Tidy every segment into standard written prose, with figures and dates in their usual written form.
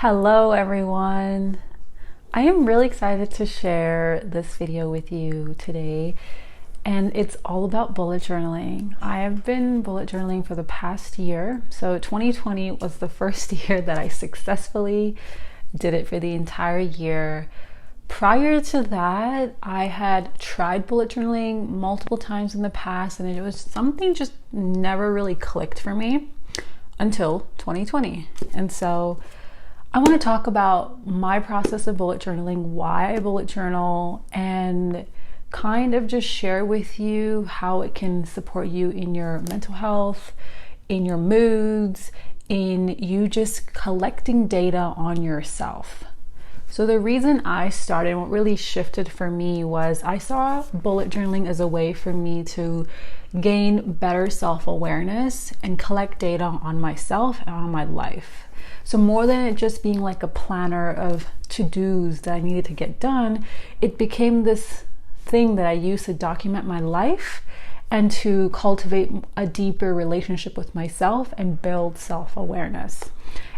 Hello everyone. I am really excited to share this video with you today, and it's all about bullet journaling. I have been bullet journaling for the past year. So 2020 was the first year that I successfully did it for the entire year. Prior to that, I had tried bullet journaling multiple times in the past, and it was something just never really clicked for me until 2020. And so I want to talk about my process of bullet journaling, why I bullet journal, and kind of just share with you how it can support you in your mental health, in your moods, in you just collecting data on yourself. So the reason I started, what really shifted for me, was I saw bullet journaling as a way for me to gain better self-awareness and collect data on myself and on my life. So more than it just being like a planner of to-dos that I needed to get done, it became this thing that I used to document my life and to cultivate a deeper relationship with myself and build self-awareness.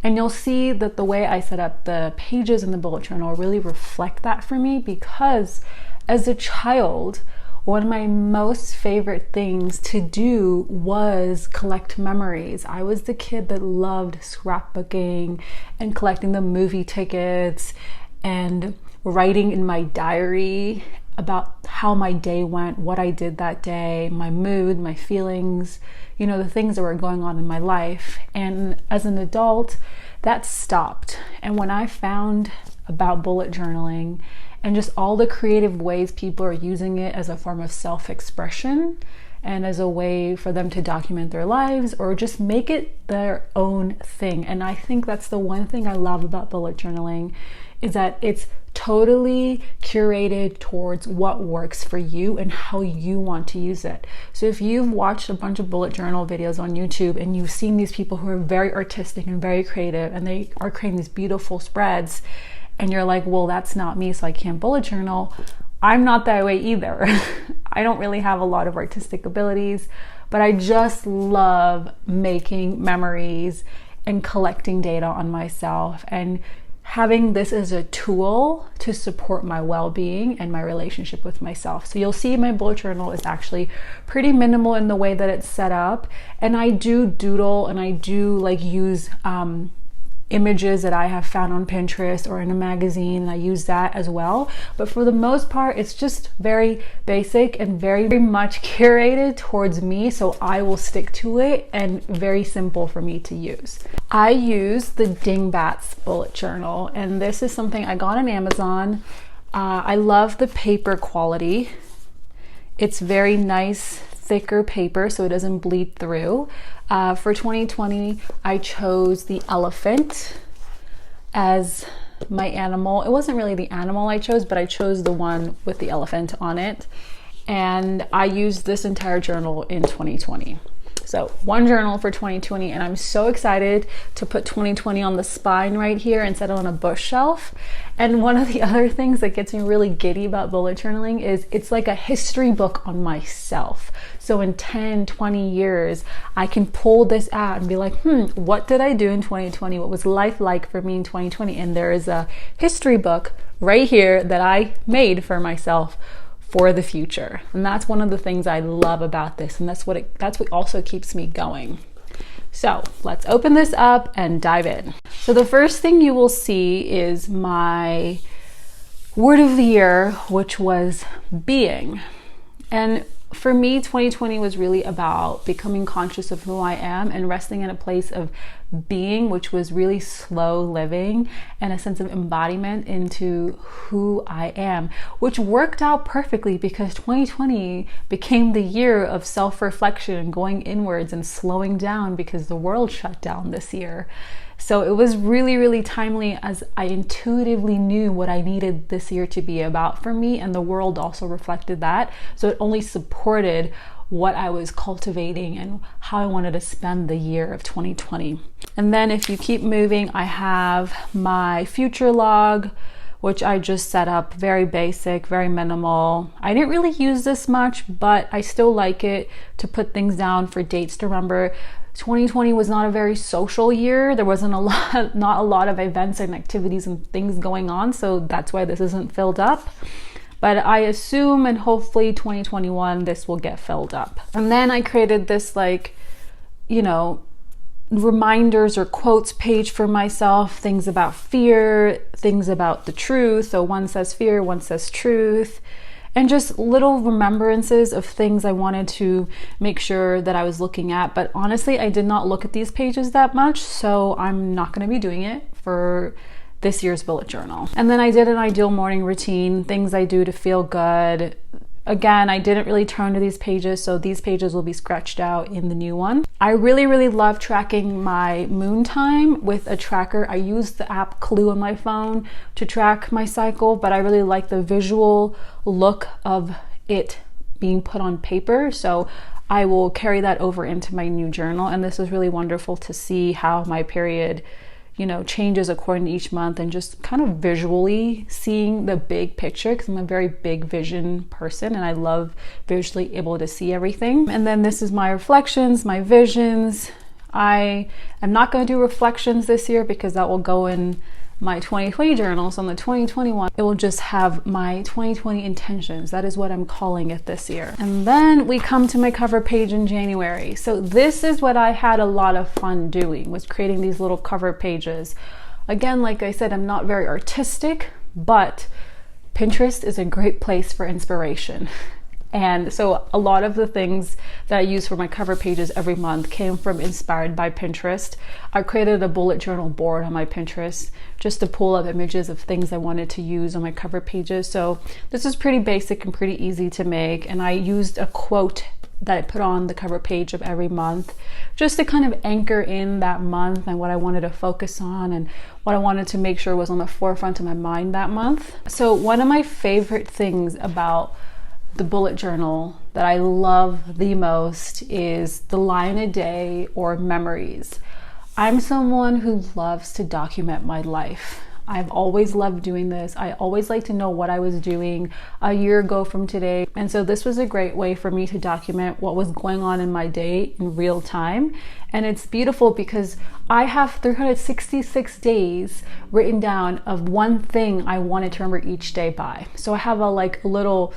And you'll see that the way I set up the pages in the bullet journal really reflect that for me, because as a child, one of my most favorite things to do was collect memories. I was the kid that loved scrapbooking and collecting the movie tickets and writing in my diary about how my day went, what I did that day, my mood, my feelings, the things that were going on in my life. And as an adult, that stopped. And when I found about bullet journaling and just all the creative ways people are using it as a form of self-expression and as a way for them to document their lives or just make it their own thing. And I think that's the one thing I love about bullet journaling, is that it's totally curated towards what works for you and how you want to use it. So if you've watched a bunch of bullet journal videos on YouTube and you've seen these people who are very artistic and very creative and they are creating these beautiful spreads, and you're like, well, that's not me, so I can't bullet journal. I'm not that way either. I don't really have a lot of artistic abilities, but I just love making memories and collecting data on myself and having this as a tool to support my well-being and my relationship with myself. So you'll see my bullet journal is actually pretty minimal in the way that it's set up. And I do doodle and I do use images that I have found on Pinterest or in a magazine, and I use that as well. But for the most part, it's just very basic and very, very much curated towards me, so I will stick to it, and very simple for me to use. I use the Dingbats bullet journal, and this is something I got on Amazon. I love the paper quality. It's very nice, thicker paper so it doesn't bleed through. For 2020, I chose the elephant as my animal. It wasn't really the animal I chose, but I chose the one with the elephant on it. And I used this entire journal in 2020. So one journal for 2020, and I'm so excited to put 2020 on the spine right here instead of on a bookshelf. And one of the other things that gets me really giddy about bullet journaling is it's like a history book on myself. So in 10, 20 years, I can pull this out and be like, what did I do in 2020? What was life like for me in 2020? And there is a history book right here that I made for myself for the future. And that's one of the things I love about this, and that's what also keeps me going. So let's open this up and dive in. So the first thing you will see is my word of the year, which was being. And for me, 2020 was really about becoming conscious of who I am and resting in a place of being, which was really slow living and a sense of embodiment into who I am, which worked out perfectly because 2020 became the year of self-reflection and going inwards and slowing down because the world shut down this year. So it was really, really timely, as I intuitively knew what I needed this year to be about for me, and the world also reflected that. So it only supported what I was cultivating and how I wanted to spend the year of 2020. And then if you keep moving, I have my future log, which I just set up, very basic, very minimal. I didn't really use this much, but I still like it to put things down for dates to remember. 2020 was not a very social year. There wasn't not a lot of events and activities and things going on. So that's why this isn't filled up. But I assume and hopefully 2021, this will get filled up. And then I created this reminders or quotes page for myself, things about fear, things about the truth. So one says fear, one says truth, and just little remembrances of things I wanted to make sure that I was looking at. But honestly, I did not look at these pages that much, so I'm not going to be doing it for this year's bullet journal. And then I did an ideal morning routine, things I do to feel good. Again, I didn't really turn to these pages, so these pages will be scratched out in the new one. I really love tracking my moon time with a tracker. I use the app Clue on my phone to track my cycle, but I really like the visual look of it being put on paper. So I will carry that over into my new journal. And this is really wonderful to see how my period changes according to each month, and just kind of visually seeing the big picture, because I'm a very big vision person and I love visually able to see everything. And then this is my reflections, my visions. I am not going to do reflections this year because that will go in my 2020 journal. So on the 2021, it will just have my 2020 intentions. That is what I'm calling it this year. And then we come to my cover page in January. So this is what I had a lot of fun doing, was creating these little cover pages. Again, like I said, I'm not very artistic, but Pinterest is a great place for inspiration. And so a lot of the things that I use for my cover pages every month came from inspired by Pinterest. I created a bullet journal board on my Pinterest just to pull up images of things I wanted to use on my cover pages. So this is pretty basic and pretty easy to make. And I used a quote that I put on the cover page of every month just to kind of anchor in that month and what I wanted to focus on and what I wanted to make sure was on the forefront of my mind that month. So one of my favorite things about the bullet journal that I love the most is the line a day or memories. I'm someone who loves to document my life. I've always loved doing this. I always like to know what I was doing a year ago from today. And so this was a great way for me to document what was going on in my day in real time. And it's beautiful because I have 366 days written down of one thing I wanted to remember each day by. So I have a little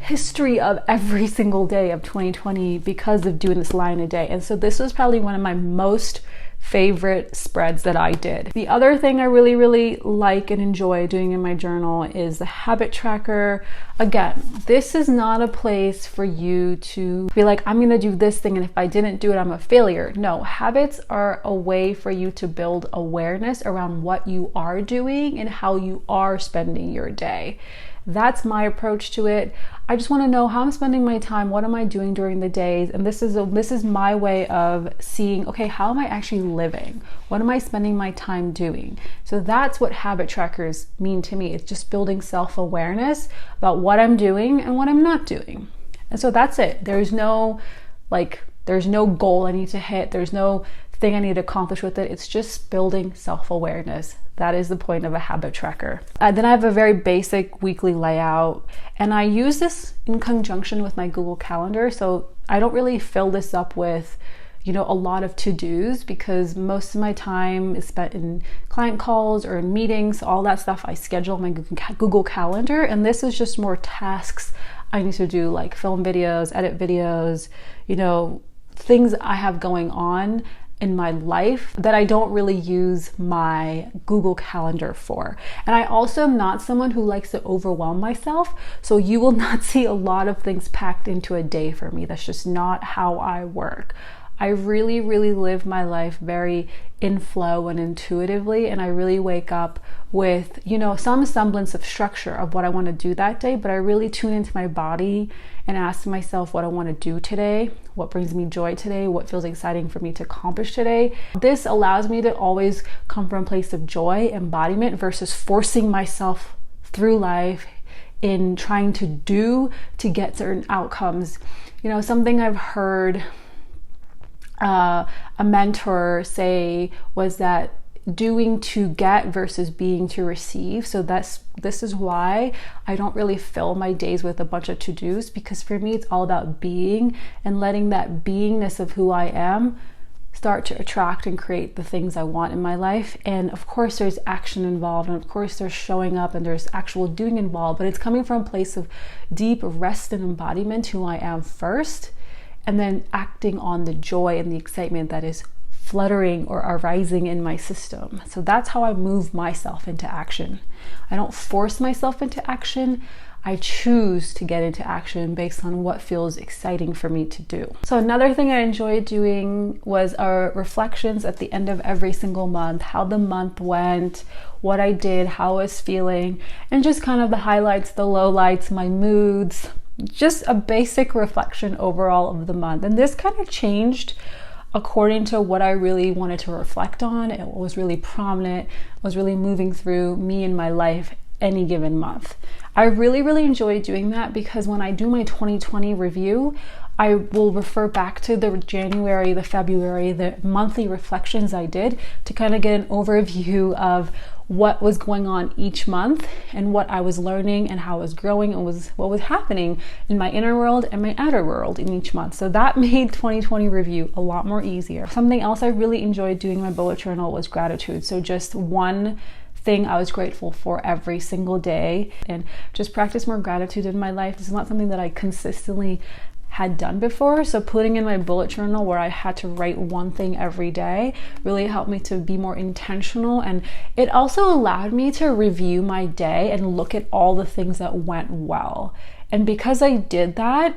history of every single day of 2020 because of doing this line a day. And so this was probably one of my most favorite spreads that I did. The other thing I really like and enjoy doing in my journal is the habit tracker. Again, this is not a place for you to be like, I'm gonna do this thing and if I didn't do it, I'm a failure. No, habits are a way for you to build awareness around what you are doing and how you are spending your day. That's my approach to it. I just want to know how I'm spending my time. What am I doing during the days? And this is my way of seeing, okay, how am I actually living? What am I spending my time doing? So that's what habit trackers mean to me. It's just building self-awareness about what I'm doing and what I'm not doing. And so that's it. There's no goal I need to hit. There's no thing I need to accomplish with it. It's just building self-awareness. That is the point of a habit tracker. Then I have a very basic weekly layout, and I use this in conjunction with my Google Calendar. So I don't really fill this up with, a lot of to-dos because most of my time is spent in client calls or in meetings. All that stuff I schedule on my Google Calendar, and this is just more tasks I need to do, like film videos, edit videos, things I have going on in my life that I don't really use my Google Calendar for. And I also am not someone who likes to overwhelm myself. So you will not see a lot of things packed into a day for me. That's just not how I work. I really live my life very in flow and intuitively, and I really wake up with, some semblance of structure of what I want to do that day, but I really tune into my body and ask myself what I want to do today, what brings me joy today, what feels exciting for me to accomplish today. This allows me to always come from a place of joy, embodiment, versus forcing myself through life in trying to do to get certain outcomes. Something I've heard a mentor say was that doing to get versus being to receive. So this is why I don't really fill my days with a bunch of to-dos, because for me it's all about being and letting that beingness of who I am start to attract and create the things I want in my life. And of course there's action involved, and of course there's showing up and there's actual doing involved, but it's coming from a place of deep rest and embodiment, who I am first, and then acting on the joy and the excitement that is fluttering or arising in my system. So that's how I move myself into action. I don't force myself into action. I choose to get into action based on what feels exciting for me to do. So another thing I enjoyed doing was our reflections at the end of every single month, how the month went, what I did, how I was feeling, and just kind of the highlights, the lowlights, my moods, just a basic reflection overall of the month. And this kind of changed according to what I really wanted to reflect on. It was really prominent, was really moving through me and my life any given month. I really enjoy doing that, because when I do my 2020 review, I will refer back to the January, the February, the monthly reflections I did to kind of get an overview of what was going on each month and what I was learning and how I was growing and what was happening in my inner world and my outer world in each month. So that made 2020 review a lot more easier. Something else I really enjoyed doing in my bullet journal was gratitude. So just one thing I was grateful for every single day, and just practice more gratitude in my life. This is not something that I consistently had done before, so putting in my bullet journal where I had to write one thing every day really helped me to be more intentional, and it also allowed me to review my day and look at all the things that went well. And because I did that,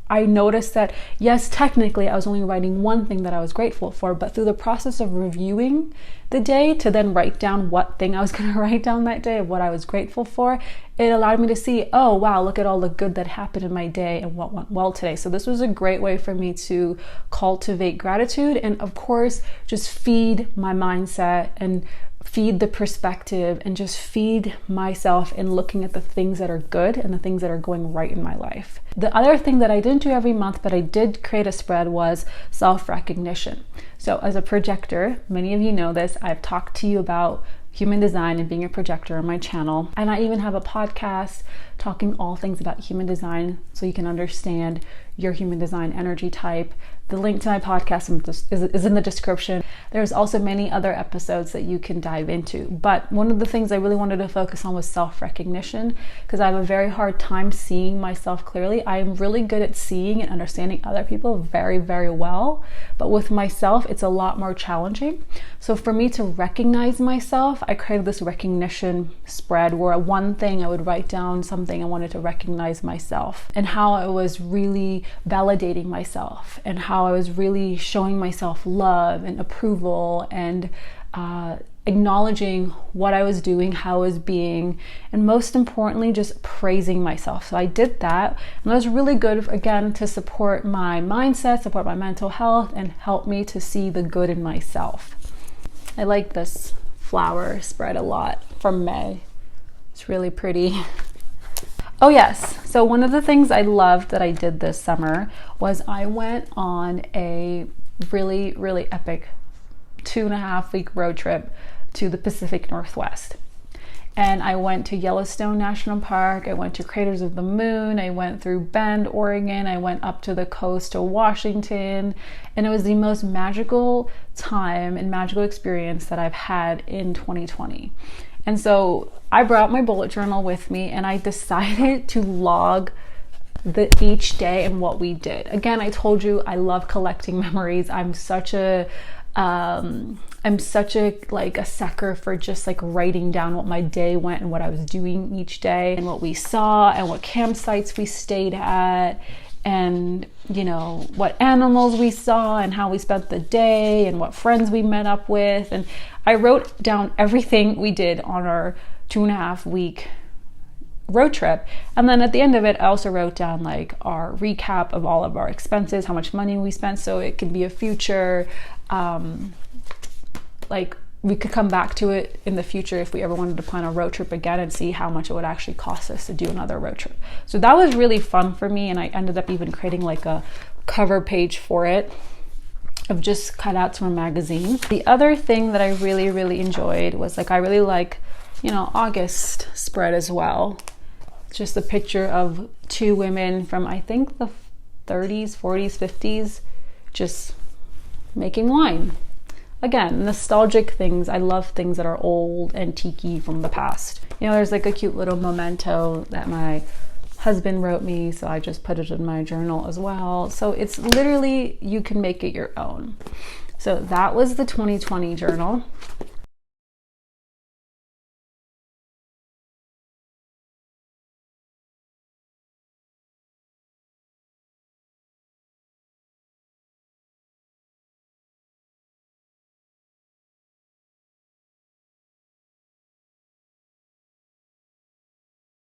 I noticed that, yes, technically I was only writing one thing that I was grateful for, but through the process of reviewing the day to then write down what thing I was going to write down that day, what I was grateful for, it allowed me to see, oh wow, look at all the good that happened in my day and what went well today. So this was a great way for me to cultivate gratitude, and of course just feed my mindset and feed the perspective and just feed myself in looking at the things that are good and the things that are going right in my life. The other thing that I didn't do every month, but I did create a spread, was self-recognition. So as a projector, many of you know this, I've talked to you about human design and being a projector on my channel. And I even have a podcast talking all things about human design, so you can understand your human design energy type. The link to my podcast is in the description. There's also many other episodes that you can dive into. But one of the things I really wanted to focus on was self-recognition, because I have a very hard time seeing myself clearly. I'm really good at seeing and understanding other people very well. But with myself, it's a lot more challenging. So for me to recognize myself, I created this recognition spread where one thing I would write down something I wanted to recognize myself, and how I was really validating myself, and how I was really showing myself love and approval, and acknowledging what I was doing, how I was being, and most importantly, just praising myself. So I did that, and that was really good, again, to support my mindset, support my mental health, and help me to see the good in myself. I like this flower spread a lot from May. It's really pretty. Oh yes, so one of the things I loved that I did this summer was I went on a really epic 2.5-week road trip to the Pacific Northwest. And I went to Yellowstone National Park, I went to Craters of the Moon, I went through Bend, Oregon, I went up to the coast to Washington, and it was the most magical time and magical experience that I've had in 2020. And so I brought my bullet journal with me, and I decided to log each day and what we did. Again, I told you I love collecting memories. I'm such a like a sucker for just like writing down what my day went and what I was doing each day, and what we saw, and what campsites we stayed at, and you know, what animals we saw, and how we spent the day, and what friends we met up with. And I wrote down everything we did on our 2.5-week road trip. And then at the end of it, I also wrote down like our recap of all of our expenses, how much money we spent, so it could be a future like we could come back to it in the future if we ever wanted to plan a road trip again, and see how much it would actually cost us to do another road trip. So that was really fun for me, and I ended up even creating like a cover page for it of just cutouts from a magazine. The other thing that I really enjoyed was like, I really like, you know, August spread as well. Just a picture of two women from, I think, the 30s, 40s, 50s, just making wine. Again, nostalgic things. I love things that are old, antique-y from the past. You know, there's like a cute little memento that my husband wrote me, so I just put it in my journal as well. So it's literally, you can make it your own. So that was the 2020 journal.